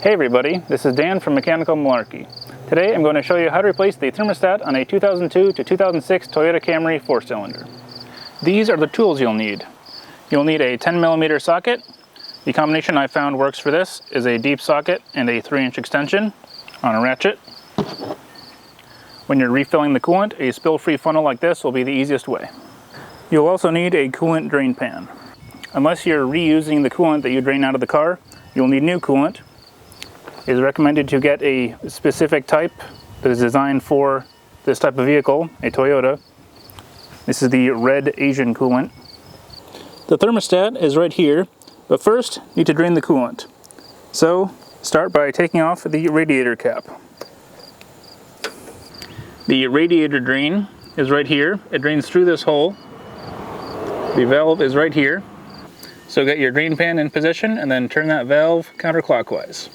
Hey everybody, this is Dan from Mechanical Malarkey. Today I'm going to show you how to replace the thermostat on a 2002 to 2006 Toyota Camry 4-cylinder. These are the tools you'll need. You'll need a 10mm socket. The combination I found works for this is a deep socket and a 3-inch extension on a ratchet. When you're refilling the coolant, a spill-free funnel like this will be the easiest way. You'll also need a coolant drain pan. Unless you're reusing the coolant that you drain out of the car, you'll need new coolant. It is recommended to get a specific type that is designed for this type of vehicle, a Toyota. This is the red Asian coolant. The thermostat is right here, but first you need to drain the coolant. So start by taking off the radiator cap. The radiator drain is right here. It drains through this hole. The valve is right here. So get your drain pan in position and then turn that valve counterclockwise.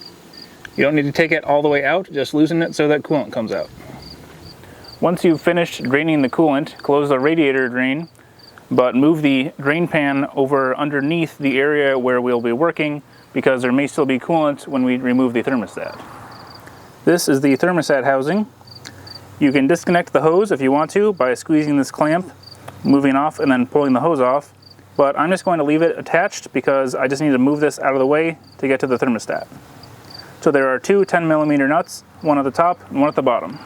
You don't need to take it all the way out, just loosen it so that coolant comes out. Once you've finished draining the coolant, close the radiator drain, but move the drain pan over underneath the area where we'll be working because there may still be coolant when we remove the thermostat. This is the thermostat housing. You can disconnect the hose if you want to by squeezing this clamp, moving off and then pulling the hose off, but I'm just going to leave it attached because I just need to move this out of the way to get to the thermostat. So there are two 10mm nuts, one at the top and one at the bottom.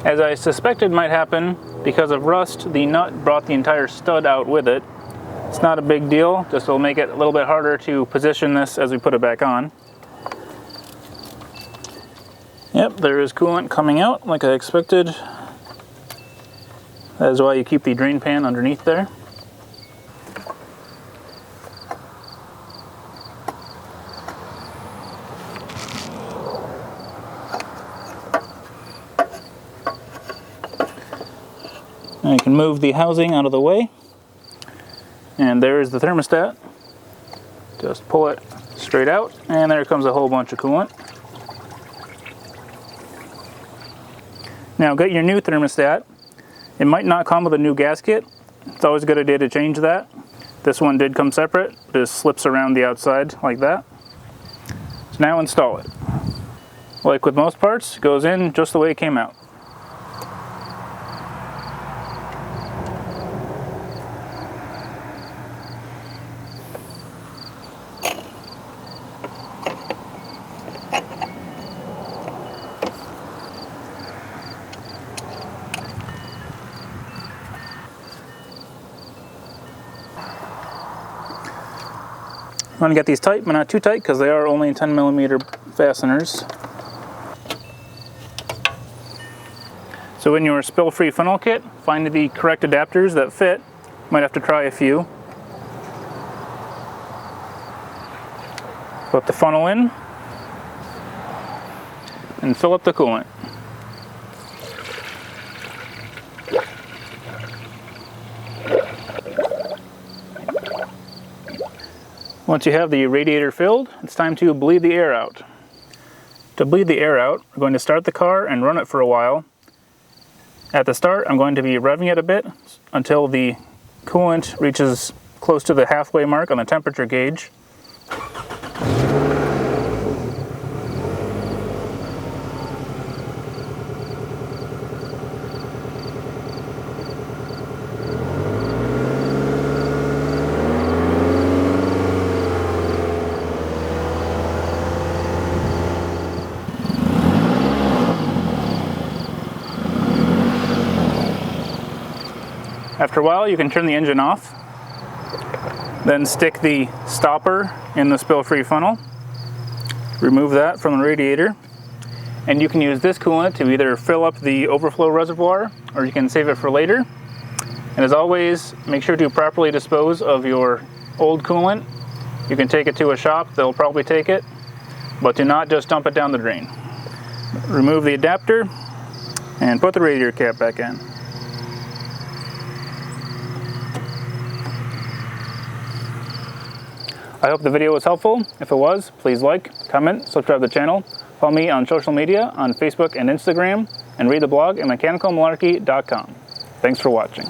As I suspected might happen, because of rust, the nut brought the entire stud out with it. It's not a big deal, just will make it a little bit harder to position this as we put it back on. Yep, there is coolant coming out like I expected. That is why you keep the drain pan underneath there. Now you can move the housing out of the way, and there is the thermostat. Just pull it straight out, and there comes a whole bunch of coolant. Now get your new thermostat. It might not come with a new gasket. It's always a good idea to change that. This one did come separate. It just slips around the outside like that. So now install it. Like with most parts, it goes in just the way it came out. I'm going to get these tight, but not too tight because they are only 10mm fasteners. So in your spill-free funnel kit, find the correct adapters that fit. Might have to try a few. Put the funnel in and fill up the coolant. Once you have the radiator filled, it's time to bleed the air out. To bleed the air out, we're going to start the car and run it for a while. At the start, I'm going to be revving it a bit until the coolant reaches close to the halfway mark on the temperature gauge. After a while, you can turn the engine off, then stick the stopper in the spill-free funnel, remove that from the radiator, and you can use this coolant to either fill up the overflow reservoir or you can save it for later. And as always, make sure to properly dispose of your old coolant. You can take it to a shop, they'll probably take it, but do not just dump it down the drain. Remove the adapter and put the radiator cap back in. I hope the video was helpful. If it was, please like, comment, subscribe to the channel, follow me on social media on Facebook and Instagram, and read the blog at mechanicalmalarkey.com. Thanks for watching.